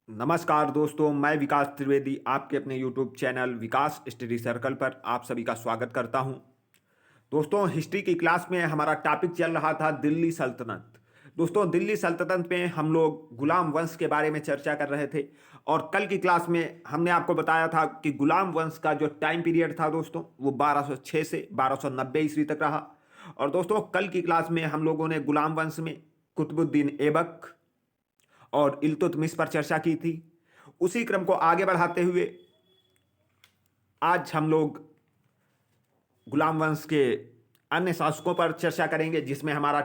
नमस्कार दोस्तों, मैं विकास त्रिवेदी आपके अपने यूट्यूब चैनल विकास स्टडी सर्कल पर आप सभी का स्वागत करता हूं। दोस्तों, हिस्ट्री की क्लास में हमारा टॉपिक चल रहा था दिल्ली सल्तनत। दोस्तों, दिल्ली सल्तनत में हम लोग गुलाम वंश के बारे में चर्चा कर रहे थे और कल की क्लास में हमने आपको बताया था कि गुलाम वंश का जो टाइम पीरियड था दोस्तों, वो 1206 से 1290 ईस्वी तक रहा। और दोस्तों, कल की क्लास में हम लोगों ने गुलाम वंश में कुतुबुद्दीन ऐबक और इल्तुतमिश पर चर्चा की थी। उसी क्रम को आगे बढ़ाते हुए आज हम लोग गुलाम वंश के अन्य शासकों पर चर्चा करेंगे, जिसमें हमारा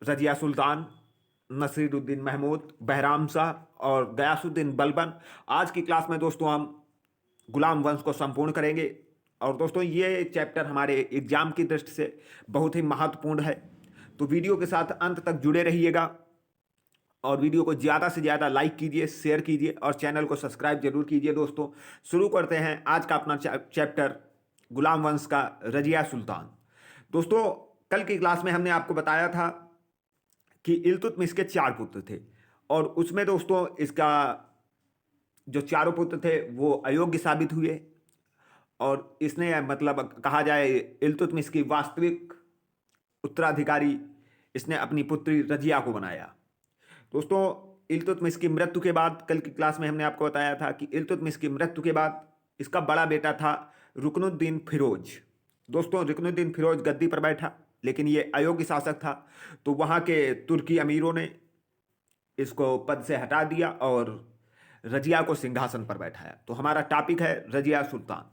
रजिया सुल्तान, नसीरुद्दीन महमूद, बहराम शाह और गयासुद्दीन बलबन। आज की क्लास में दोस्तों हम गुलाम वंश को संपूर्ण करेंगे। और दोस्तों, ये चैप्टर हमारे एग्जाम की दृष्टि से बहुत ही महत्वपूर्ण है, तो वीडियो के साथ अंत तक जुड़े रहिएगा और वीडियो को ज़्यादा से ज़्यादा लाइक कीजिए, शेयर कीजिए और चैनल को सब्सक्राइब जरूर कीजिए। दोस्तों, शुरू करते हैं आज का अपना चैप्टर गुलाम वंश का रजिया सुल्तान। दोस्तों, कल की क्लास में हमने आपको बताया था कि इल्तुतमिश के चार पुत्र थे और उसमें दोस्तों इसका जो चारों पुत्र थे वो अयोग्य साबित हुए और इसने मतलब कहा जाए इल्तुतमिश की वास्तविक उत्तराधिकारी इसने अपनी पुत्री रजिया को बनाया। दोस्तों, इल्तुतमिश की मृत्यु के बाद कल की क्लास में हमने आपको बताया था कि इल्तुतमिश की मृत्यु के बाद इसका बड़ा बेटा था रुकनुद्दीन फिरोज। दोस्तों, रुकनुद्दीन फिरोज गद्दी पर बैठा, लेकिन ये अयोग्य शासक था, तो वहाँ के तुर्की अमीरों ने इसको पद से हटा दिया और रजिया को सिंहासन पर बैठाया। तो हमारा टॉपिक है रजिया सुल्तान।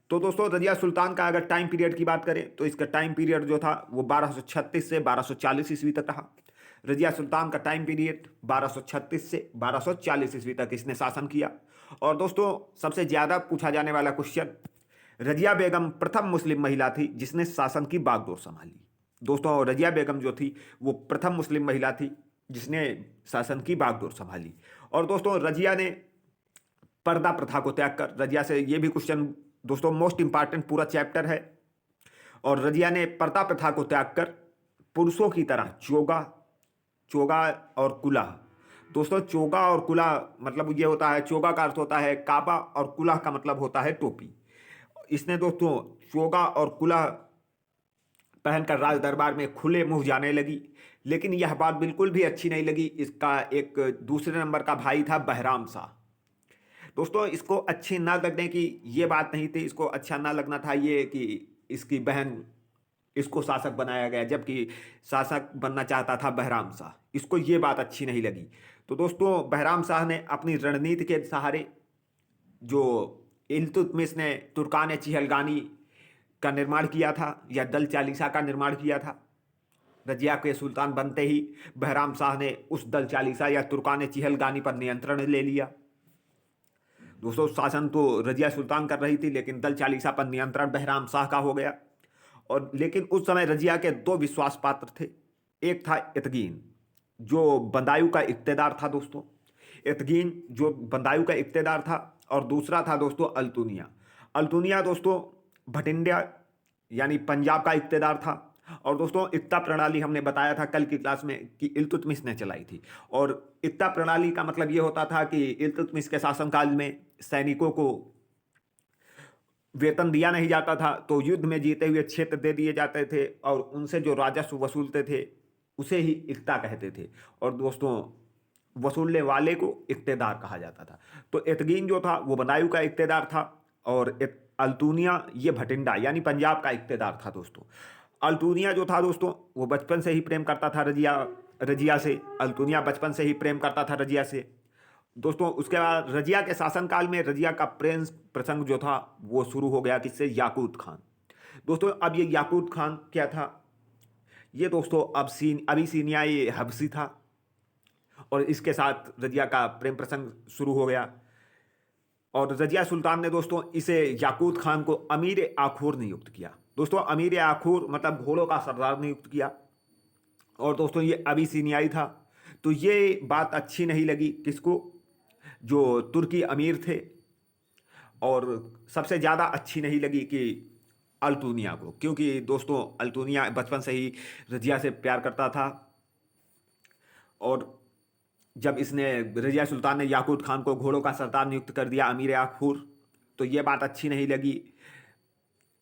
तो दोस्तों, रजिया सुल्तान का अगर टाइम पीरियड की बात करें तो इसका टाइम पीरियड जो था वो 1236 से 1240 ईस्वी तक रहा। रजिया सुल्तान का टाइम पीरियड 1236 से 1240 ईस्वी तक इसने शासन किया। और दोस्तों, सबसे ज़्यादा पूछा जाने वाला क्वेश्चन, रजिया बेगम प्रथम मुस्लिम महिला थी जिसने शासन की बागडोर संभाली। दोस्तों, रजिया बेगम जो थी वो प्रथम मुस्लिम महिला थी जिसने शासन की बागडोर संभाली। और दोस्तों, रजिया ने पर्दा प्रथा को त्याग कर, रजिया से ये भी क्वेश्चन दोस्तों मोस्ट इंपॉर्टेंट पूरा चैप्टर है, और रजिया ने पर्दा प्रथा को त्याग कर पुरुषों की तरह चोगा चोगा और कुलाह। दोस्तों, चोगा और कुलाह मतलब ये होता है, चोगा का अर्थ होता है काबा और कुलाह का मतलब होता है टोपी। इसने दोस्तों चोगा और कुलाह पहनकर राज दरबार में खुले मुंह जाने लगी, लेकिन यह बात बिल्कुल भी अच्छी नहीं लगी। इसका एक दूसरे नंबर का भाई था बहराम शाह। दोस्तों, इसको अच्छी ना लगने की ये बात नहीं थी, इसको अच्छा ना लगना था ये कि इसकी बहन इसको शासक बनाया गया, जबकि शासक बनना चाहता था बहराम शाह। इसको ये बात अच्छी नहीं लगी। तो दोस्तों, बहराम शाह ने अपनी रणनीति के सहारे, जो इल्तुतमिश ने तुर्कान चिहलगानी का निर्माण किया था या दल चालीसा का निर्माण किया था, रजिया के सुल्तान बनते ही बहराम शाह ने उस दल चालीसा या तुर्कान चिहलगानी पर नियंत्रण ले लिया। दोस्तों, शासन तो रजिया सुल्तान कर रही थी, लेकिन दल चालीसा पर नियंत्रण बहराम शाह का हो गया। और लेकिन उस समय रजिया के दो विश्वास पात्र थे। एक था इतगीन, जो बदायूं का इक्तेदार था। दोस्तों, इतगीन जो बदायूं का इक्तेदार था, और दूसरा था दोस्तों अल्तुनिया। अल्तुनिया दोस्तों भटिंडा यानी पंजाब का इक्तेदार था। और दोस्तों, इक्ता प्रणाली हमने बताया था कल की क्लास में कि इल्तुतमिश ने चलाई थी। और इक्ता प्रणाली का मतलब ये होता था कि इल्तुतमिश के शासनकाल में सैनिकों को वेतन दिया नहीं जाता था, तो युद्ध में जीते हुए क्षेत्र दे दिए जाते थे और उनसे जो राजस्व वसूलते थे उसे ही इक्ता कहते थे। और दोस्तों, वसूलने वाले को इक्तेदार कहा जाता था। तो एतगीन जो था वो बदायूं का इक्तेदार था, और अल्तुनिया ये भटिंडा यानी पंजाब का इक्तेदार था। दोस्तों, अल्तुनिया जो था दोस्तों वो बचपन से ही प्रेम करता था रजिया से। अल्तुनिया बचपन से ही प्रेम करता था रजिया से। दोस्तों, उसके बाद रजिया के शासनकाल में रजिया का प्रेम प्रसंग जो था वो शुरू हो गया, किससे? याकूत खान। दोस्तों, अब ये याकूत खान क्या था? ये दोस्तों अबिसीनिया ये हबसी था, और इसके साथ रजिया का प्रेम प्रसंग शुरू हो गया। और रजिया सुल्तान ने दोस्तों इसे याकूत खान को अमीर आखूर नियुक्त किया। दोस्तों, अमीर आखूर मतलब घोड़ों का सरदार नियुक्त किया। और दोस्तों, ये अबिसीनियाई था। तो ये बात अच्छी नहीं लगी किसको? जो तुर्की अमीर थे। और सबसे ज़्यादा अच्छी नहीं लगी कि अल्तुनिया को, क्योंकि दोस्तों अल्तुनिया बचपन से ही रजिया से प्यार करता था। और जब इसने रजिया सुल्तान ने याकूत खान को घोड़ों का सरदार नियुक्त कर दिया, अमीर आखूर, तो ये बात अच्छी नहीं लगी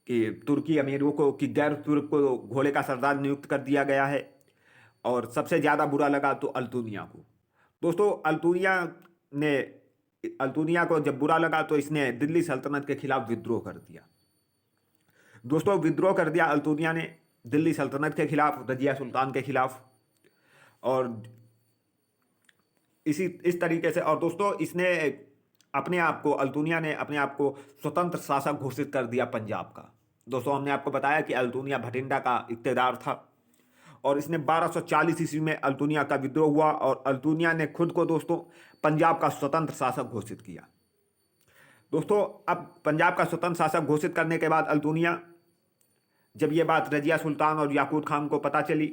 कि तुर्की अमीरों को कि गैर तुर्क को घोड़े का सरदार नियुक्त कर दिया गया है। और सबसे ज़्यादा बुरा लगा तो अल्तुनिया को। दोस्तों अल्तुनिया को जब बुरा लगा तो इसने दिल्ली सल्तनत के खिलाफ विद्रोह कर दिया। दोस्तों विद्रोह कर दिया अल्तुनिया ने दिल्ली सल्तनत के खिलाफ, रजिया सुल्तान के खिलाफ। और इस तरीके से, और दोस्तों इसने अल्तुनिया ने अपने आप को स्वतंत्र शासक घोषित कर दिया पंजाब का। दोस्तों हमने आपको बताया कि अल्तुनिया भटिंडा का इक़्तिदार था और इसने 1240 ईस्वी में अल्तुनिया का विद्रोह हुआ और अल्तुनिया ने खुद को दोस्तों पंजाब का स्वतंत्र शासक घोषित किया। दोस्तों अब पंजाब का स्वतंत्र शासक घोषित करने के बाद अल्तुनिया, जब ये बात रजिया सुल्तान और याकूत खान को पता चली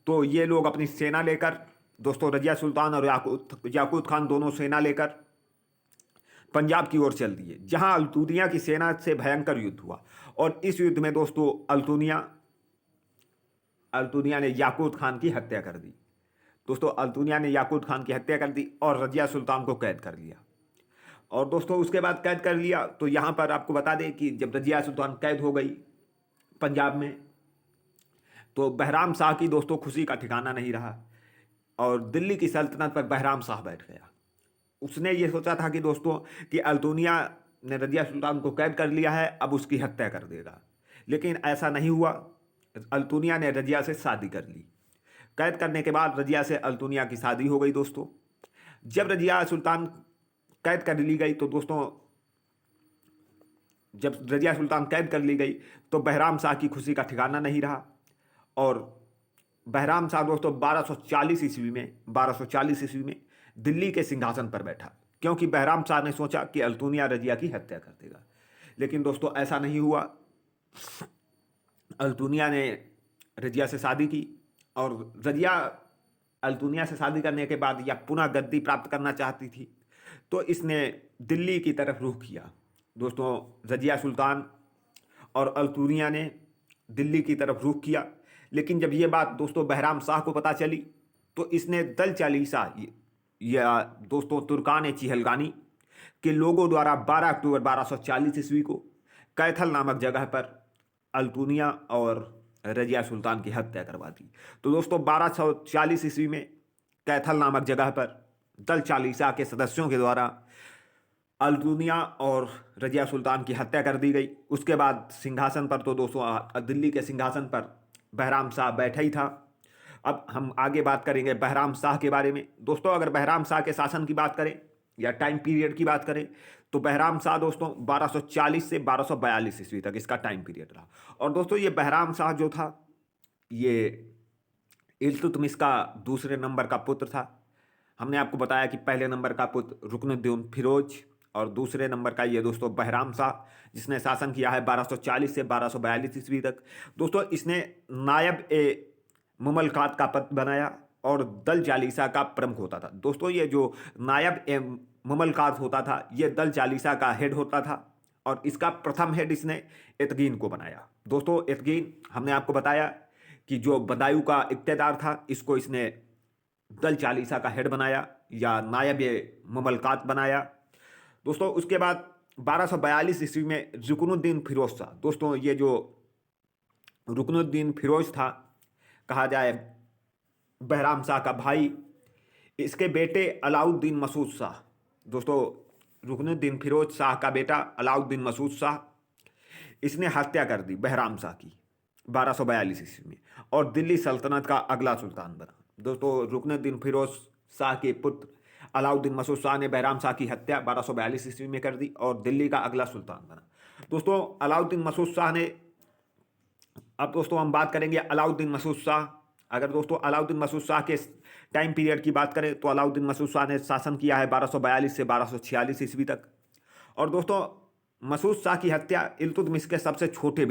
तो ये लोग अपनी सेना लेकर, दोस्तों रजिया सुल्तान और याकूत खान दोनों सेना लेकर पंजाब की ओर चल दिए, जहां अल्तुनिया की सेना से भयंकर युद्ध हुआ। और इस युद्ध में दोस्तों अल्तुनिया ने याकूत खान की हत्या कर दी। दोस्तों अल्तुनिया ने याकूत खान की हत्या कर दी और रजिया सुल्तान को कैद कर लिया। और दोस्तों उसके बाद कैद कर लिया तो यहाँ पर आपको बता दें कि जब रजिया सुल्तान कैद हो गई पंजाब में, तो बहराम शाह की दोस्तों खुशी का ठिकाना नहीं रहा और दिल्ली की सल्तनत पर बहराम शाह बैठ गया। उसने ये सोचा था कि दोस्तों कि अल्तुनिया ने रजिया सुल्तान को कैद कर लिया है, अब उसकी हत्या कर देगा, लेकिन ऐसा नहीं हुआ। अल्तुनिया ने रजिया से शादी कर ली। कैद करने के बाद रजिया से अल्तुनिया की शादी हो गई। दोस्तों जब रजिया सुल्तान कैद कर ली गई तो जब रजिया सुल्तान कैद कर ली गई तो बहराम शाह की खुशी का ठिकाना नहीं रहा और बहराम शाह दोस्तों 1240 ईस्वी में दिल्ली के सिंहासन पर बैठा, क्योंकि बहराम शाह ने सोचा कि अल्तुनिया रजिया की हत्या कर देगा। लेकिन दोस्तों ऐसा नहीं हुआ। अल्तुनिया ने रजिया से शादी की और रजिया अल्तुनिया से शादी करने के बाद या पुनः गद्दी प्राप्त करना चाहती थी, तो इसने दिल्ली की तरफ रुख किया। दोस्तों रजिया सुल्तान और अल्तुनिया ने दिल्ली की तरफ रुख किया, लेकिन जब ये बात दोस्तों बहराम शाह को पता चली तो इसने दल चालीसा या दोस्तों तुर्कान चिहलगानी के लोगों द्वारा 12 अक्टूबर 1240 ईस्वी को कैथल नामक जगह पर अल्तुनिया और रजिया सुल्तान की हत्या करवा दी। तो दोस्तों 1240 ईस्वी में कैथल नामक जगह पर दल चालीसा के सदस्यों के द्वारा अल्तुनिया और रजिया सुल्तान की हत्या कर दी गई। उसके बाद सिंहासन पर तो दोस्तों दिल्ली के सिंहासन पर बहराम शाह बैठा ही था। अब हम आगे बात करेंगे बहराम शाह के बारे में। दोस्तों अगर बहराम शाह के शासन की बात करें या टाइम पीरियड की बात करें तो बहराम शाह दोस्तों 1240 से 1242 ईस्वी तक इसका टाइम पीरियड रहा। और दोस्तों ये बहराम शाह जो था ये इल्तुतमिश का दूसरे नंबर का पुत्र था। हमने आपको बताया कि पहले नंबर का पुत्र रुकनुद्दीन फिरोज और दूसरे नंबर का ये दोस्तों बहराम शाह, जिसने शासन किया है 1240 से 1242 ईस्वी तक। दोस्तों इसने नायब ए मुमलकात का पद बनाया और दल चालीसा का प्रमुख होता था। दोस्तों ये जो नायब ए मुमलकात होता था ये दल चालीसा का हेड होता था और इसका प्रथम हेड इसने एतगीन को बनाया। दोस्तों एतगीन हमने आपको बताया कि जो बदायूं का इक़्तिदार था, इसको इसने दल चालीसा का हेड बनाया या नायब ए मुमलकात बनाया। दोस्तों उसके बाद 1242 ईस्वी में रुकनुद्दीन फिरोज शाह, दोस्तों ये जो रुकनुद्दीन फिरोज था, कहा जाए बहराम शाह का भाई, इसके बेटे अलाउद्दीन मसूद शाह, दोस्तों रुकनुद्दीन फिरोज शाह का बेटा अलाउद्दीन मसूद शाह, इसने हत्या कर दी बहराम शाह की 1242 ईस्वी में और दिल्ली सल्तनत का अगला सुल्तान बना। दोस्तों रुकनुद्दीन फिरोज शाह के पुत्र अलाउद्दीन मसूद शाह ने बहराम शाह की हत्या 1242 ईस्वी में कर दी और दिल्ली का अगला सुल्तान बना। दोस्तों अलाउद्दीन मसूद शाह ने, अब दोस्तों हम बात करेंगे अलाउद्दीन मसूद शाह। अगर दोस्तों अलाउद्दीन मसूद शाह के टाइम पीरियड की बात करें तो अलाउद्दीन मसूद शाह ने शासन किया है 1242 से 1246 ईस्वी तक। और दोस्तों मसूद शाह की हत्या इल्तुतमिश के सबसे छोटे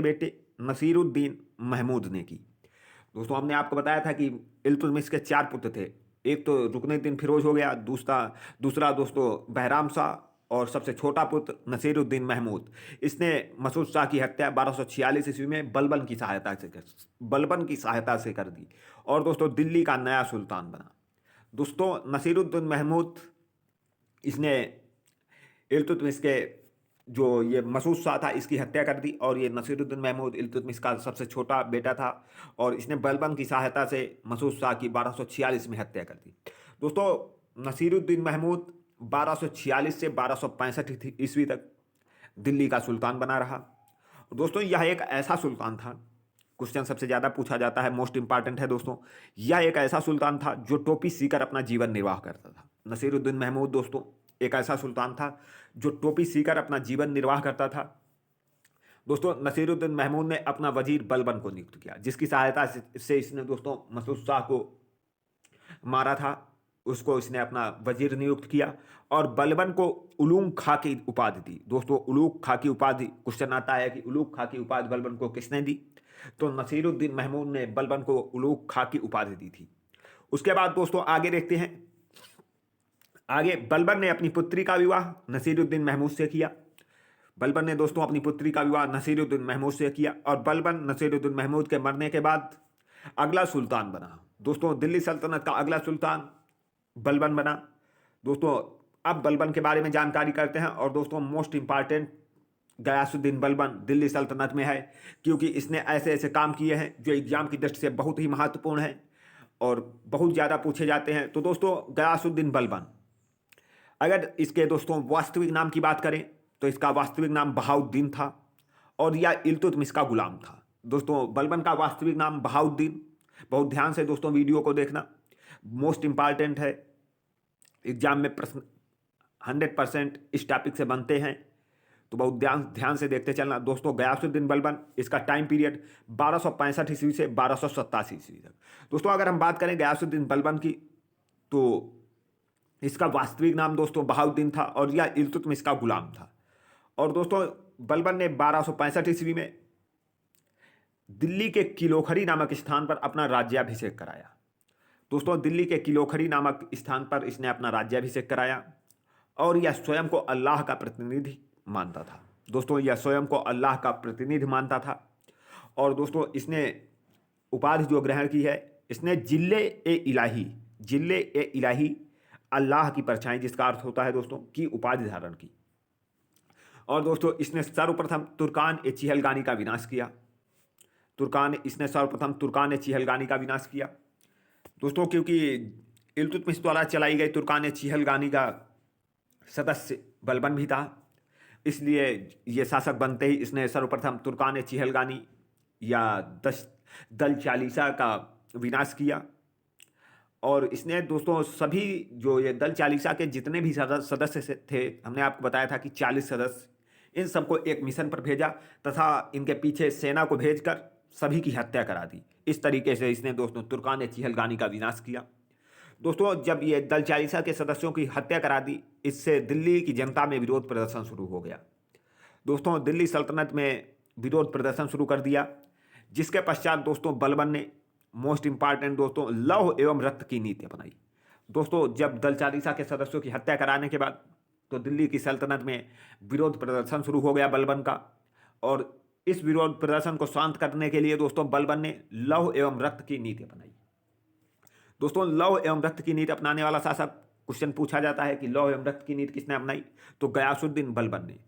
बेटे नसीरुद्दीन महमूद ने की। दोस्तों हमने आपको बताया था कि इल्तुतमिश के 4 पुत्र थे, एक तो रुकनुद्दीन फिरोज हो गया, दूसरा दोस्तों बहराम शाह और सबसे छोटा पुत्र नसीरुद्दीन महमूद, इसने मसूद शाह की हत्या 1246 ईस्वी में बलबन की सहायता से कर दी और दोस्तों दिल्ली का नया सुल्तान बना। दोस्तों नसीरुद्दीन महमूद इसने इल्तुतमिश के जो ये मसूद शाह था इसकी हत्या कर दी और ये नसीरुद्दीन महमूद इल्तुतमिश का सबसे छोटा बेटा था और इसने बलबन की सहायता से मसूद शाह की 1246 में हत्या कर दी। दोस्तों नसीरुद्दीन महमूद 1246 से 1265 ईस्वी तक दिल्ली का सुल्तान बना रहा। दोस्तों यह एक ऐसा सुल्तान था, क्वेश्चन सबसे ज़्यादा पूछा जाता है, मोस्ट इंपॉर्टेंट है दोस्तों, यह एक ऐसा सुल्तान था जो टोपी सीकर अपना जीवन निर्वाह करता था। नसीरुद्दीन महमूद दोस्तों एक ऐसा सुल्तान था जो टोपी सीकर अपना जीवन निर्वाह करता था। दोस्तों नसीरुद्दीन महमूद ने अपना वजीर बलबन को नियुक्त किया, जिसकी सहायता से इसने दोस्तों मसूद शाह को मारा था, उसको इसने अपना वजीर नियुक्त किया और बलबन को उलूग खां की उपाधि दी। दोस्तों उलूग खां की उपाधि, क्वेश्चन आता है कि उलूग खां की उपाधि बलबन को किसने दी, तो नसीरुद्दीन महमूद ने बलबन को उलूग खां की उपाधि दी थी। उसके बाद दोस्तों आगे देखते हैं, आगे बलबन ने अपनी पुत्री का विवाह नसीरुद्दीन महमूद से किया। बलबन ने दोस्तों अपनी पुत्री का विवाह नसीरुद्दीन महमूद से किया और बलबन नसीरुद्दीन महमूद के मरने के बाद अगला सुल्तान बना। दोस्तों दिल्ली सल्तनत का अगला सुल्तान बलबन बना। दोस्तों अब बलबन के बारे में जानकारी करते हैं और दोस्तों मोस्ट इंपॉर्टेंट गयासुद्दीन बलबन दिल्ली सल्तनत में है, क्योंकि इसने ऐसे ऐसे काम किए हैं जो एग्जाम की दृष्टि से बहुत ही महत्वपूर्ण है और बहुत ज़्यादा पूछे जाते हैं। तो दोस्तों गयासुद्दीन बलबन, अगर इसके दोस्तों वास्तविक नाम की बात करें तो इसका वास्तविक नाम बहाउद्दीन था और यह इल्तुतमिश का गुलाम था। दोस्तों बलबन का वास्तविक नाम बहाउद्दीन, बहुत ध्यान से दोस्तों वीडियो को देखना, मोस्ट इंपॉर्टेंट है, एग्जाम में प्रश्न 100% इस टॉपिक से बनते हैं, तो बहुत ध्यान से देखते चलना। दोस्तों गयासुद्दीन बलबन, इसका टाइम पीरियड 1265 ईस्वी से 1287 ईस्वी तक। दोस्तों अगर हम बात करें गयासुद्दीन बलबन की तो इसका वास्तविक नाम दोस्तों बहाउद्दीन था और यह इल्तुतमिश का गुलाम था। और दोस्तों बलबन ने 1265 ईस्वी में दिल्ली के किलोखरी नामक स्थान पर अपना राज्याभिषेक कराया। दोस्तों दिल्ली के किलोखरी नामक स्थान पर इसने अपना राज्याभिषेक कराया और यह स्वयं को अल्लाह का प्रतिनिधि मानता था। दोस्तों यह स्वयं को अल्लाह का प्रतिनिधि मानता था और दोस्तों इसने उपाधि जो ग्रहण की है, इसने जिले ए इलाही अल्लाह की परछाई, जिसका अर्थ होता है दोस्तों की उपाधि धारण की। और दोस्तों इसने सर्वप्रथम तुर्कान ए चिहलगानी का विनाश किया। सर्वप्रथम तुर्कान ए चिहलगानी का विनाश किया दोस्तों, क्योंकि इल्तुतमिश द्वारा चलाई गई तुर्कान ए चिहलगानी का सदस्य बलबन भी था, इसलिए ये शासक बनते ही इसने सर्वप्रथम तुर्कान ए चिहलगानी या दल चालीसा का विनाश किया। और इसने दोस्तों सभी जो ये दल चालीसा के जितने भी सदस्य थे, हमने आपको बताया था कि 40 सदस्य, इन सबको एक मिशन पर भेजा तथा इनके पीछे सेना को भेजकर सभी की हत्या करा दी। इस तरीके से इसने दोस्तों तुर्कान ए चिहलगानी का विनाश किया। दोस्तों जब ये दल चालीसा के सदस्यों की हत्या करा दी, इससे दिल्ली की जनता में विरोध प्रदर्शन शुरू हो गया। दोस्तों दिल्ली सल्तनत में विरोध प्रदर्शन शुरू कर दिया, जिसके पश्चात दोस्तों बलबन ने मोस्ट इंपॉर्टेंट दोस्तों लौह एवं रक्त की नीति अपनाई। दोस्तों जब दल चालीसा के सदस्यों की हत्या कराने के बाद तो दिल्ली की सल्तनत में विरोध प्रदर्शन शुरू हो गया बलबन का, और इस विरोध प्रदर्शन को शांत करने के लिए दोस्तों बलबन ने लौह एवं रक्त की नीति अपनाई। दोस्तों लौह एवं रक्त की नीति अपनाने वाला शासक, क्वेश्चन पूछा जाता है कि लौह एवं रक्त की नीति किसने अपनाई, तो गयासुद्दीन बलबन ने।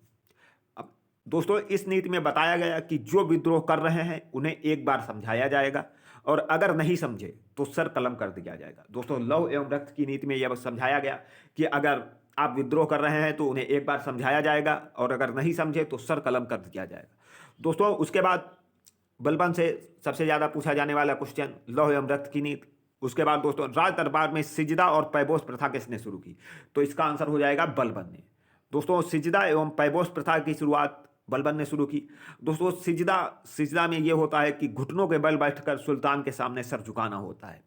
अब दोस्तों इस नीति में बताया गया कि जो विद्रोह कर रहे हैं उन्हें एक बार समझाया जाएगा और अगर नहीं समझे तो सर कलम कर दिया जाएगा। दोस्तों लौह एवं रक्त की नीति में यह समझाया गया कि अगर आप विद्रोह कर रहे हैं तो उन्हें एक बार समझाया जाएगा और अगर नहीं समझे तो सर कलम कर दिया जाएगा। दोस्तों उसके बाद बलबन से सबसे ज़्यादा पूछा जाने वाला क्वेश्चन लौह एवं रक्त की नीति। उसके बाद दोस्तों राज दरबार में सिजदा और पैबोस प्रथा किसने शुरू की, तो इसका आंसर हो जाएगा बलबन ने। दोस्तों सिजदा एवं पैबोस प्रथा की शुरुआत बलबन ने शुरू की। दोस्तों सिजदा में ये होता है कि घुटनों के बल बैठकर सुल्तान के सामने सर झुकाना होता है।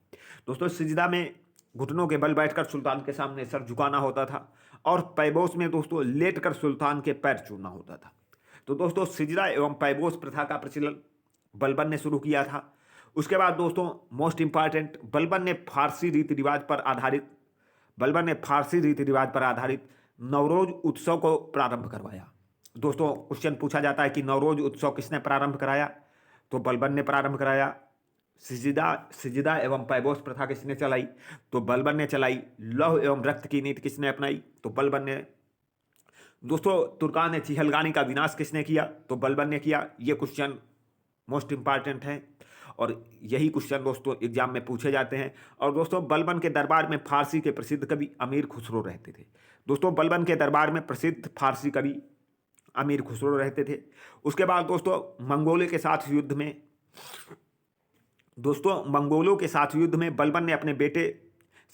दोस्तों सिजदा में घुटनों के बल बैठकर सुल्तान के सामने सर झुकाना होता था और पैबोस में दोस्तों लेटकर सुल्तान के पैर छूना होता था। तो दोस्तों सिजदा एवं पैबोस प्रथा का प्रचलन बलबन ने शुरू किया था। उसके बाद दोस्तों मोस्ट इंपॉर्टेंट, बलबन ने फारसी रीति रिवाज पर आधारित नवरोज उत्सव को प्रारंभ करवाया? दोस्तों क्वेश्चन पूछा जाता है कि नवरोज उत्सव किसने प्रारंभ कराया? तो बलबन ने प्रारंभ कराया। सिजदा सिजदा एवं पैबोस प्रथा किसने चलाई? तो बलबन ने चलाई। लौह एवं रक्त की नीति किसने अपनाई? तो बलबन ने। दोस्तों तुर्कान ने चिहलगानी का विनाश किसने किया? तो बलबन ने किया। ये क्वेश्चन मोस्ट इंपॉर्टेंट है और यही क्वेश्चन दोस्तों एग्जाम में पूछे जाते हैं। और दोस्तों बलबन के दरबार में फारसी के प्रसिद्ध कवि अमीर खुसरो रहते थे। दोस्तों बलबन के दरबार में प्रसिद्ध फारसी कवि अमीर खुसरो रहते थे। उसके बाद दोस्तों मंगोलों के साथ युद्ध में बलबन ने अपने बेटे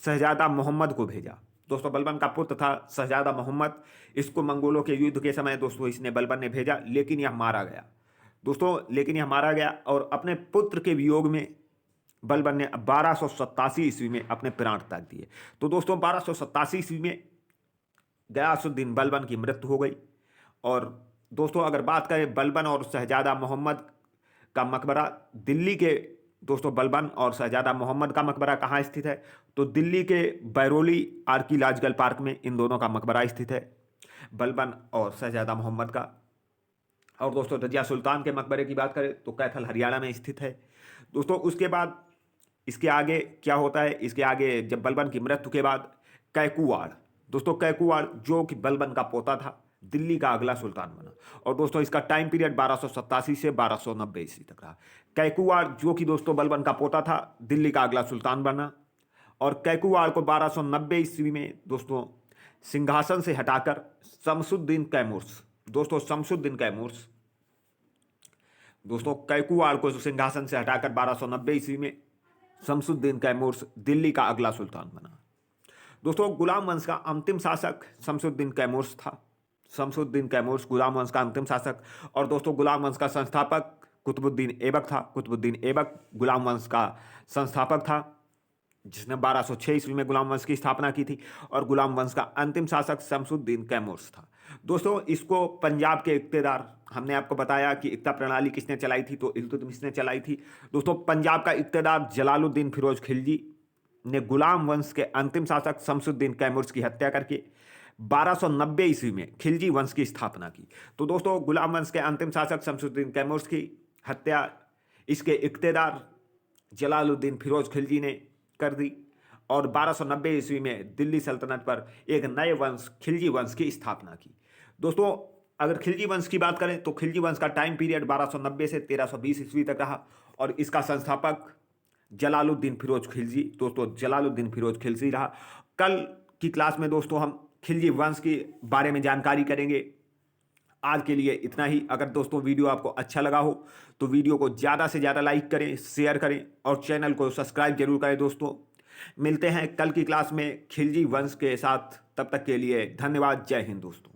शहजादा मोहम्मद को भेजा। दोस्तों बलबन का पुत्र था शहजादा मोहम्मद। इसको मंगोलों के युद्ध के समय दोस्तों इसने बलबन ने भेजा, लेकिन यह मारा गया। और अपने पुत्र के वियोग में बलबन ने 1287 ईस्वी में अपने प्राण त्याग दिए। तो दोस्तों 1287 ईस्वी में गयासुद्दीन बलबन की मृत्यु हो गई। और दोस्तों अगर बात करें बलबन और शहजादा मोहम्मद का मकबरा, दिल्ली के दोस्तों बलबन और शहजादा मोहम्मद का मकबरा कहाँ स्थित है? तो दिल्ली के बैरोली आर्कियोलॉजिकल पार्क में इन दोनों का मकबरा स्थित है, बलबन और शहजादा मोहम्मद का। और दोस्तों रजिया सुल्तान के मकबरे की बात करें तो कैथल हरियाणा में स्थित है। दोस्तों उसके बाद इसके आगे क्या होता है? इसके आगे जब बलबन की मृत्यु के बाद कैकुवाड़, दोस्तों कैकुवाड़ जो कि बलबन का पोता था, दिल्ली का अगला सुल्तान बना। और दोस्तों इसका टाइम पीरियड 1287 से 1290 ईस्वी तक रहा। कैकुवाड़ जो कि दोस्तों बलबन का पोता था, दिल्ली का अगला सुल्तान बना। और कैकुवाड़ को 1290 ईस्वी में दोस्तों सिंहासन से हटाकर शमसुद्दीन कैमूर्स, दोस्तों कैकुवाड़ को सिंहासन से हटाकर 1290 ईस्वी में शमसुद्दीन कैमूर्स दिल्ली का अगला सुल्तान बना। दोस्तों गुलाम वंश का अंतिम शासक शमसुद्दीन कैमूर्स था। शमसुद्दीन कैमूर्स गुलाम वंश का अंतिम शासक। और दोस्तों गुलाम वंश का संस्थापक कुतुबुद्दीन ऐबक था। कुतुबुद्दीन ऐबक गुलाम वंश का संस्थापक था, जिसने 1206 ईस्वी में गुलाम वंश की स्थापना की थी। और गुलाम वंश का अंतिम शासक शमसुद्दीन कैमूर्स था। दोस्तों इसको पंजाब के इक्तेदार, हमने आपको बताया कि इक्ता प्रणाली किसने चलाई थी? तो इल्तुतमिश ने चलाई थी। दोस्तों पंजाब का इक्तेदार जलालुद्दीन फिरोज खिलजी ने गुलाम वंश के अंतिम शासक शमसुद्दीन कैमूर्स की हत्या करके 1290 ईस्वी में खिलजी वंश की स्थापना की। तो दोस्तों गुलाम वंश के अंतिम शासक शमसुद्दीन कैमूर्स की हत्या इसके इक्तेदार जलालुद्दीन फिरोज खिलजी ने कर दी। और 1290 ईस्वी में दिल्ली सल्तनत पर एक नए वंश खिलजी वंश की स्थापना की। दोस्तों अगर खिलजी वंश की बात करें तो खिलजी वंश का टाइम पीरियड 1290 से 1320 ईस्वी तक रहा। और इसका संस्थापक जलालुद्दीन फिरोज खिलजी, दोस्तों जलालुद्दीन फिरोज खिलजी रहा। कल की क्लास में दोस्तों हम खिलजी वंश के बारे में जानकारी करेंगे। आज के लिए इतना ही। अगर दोस्तों वीडियो आपको अच्छा लगा हो तो वीडियो को ज़्यादा से ज़्यादा लाइक करें, शेयर करें और चैनल को सब्सक्राइब जरूर करें। दोस्तों मिलते हैं कल की क्लास में खिलजी वंश के साथ। तब तक के लिए धन्यवाद। जय हिंद दोस्तों।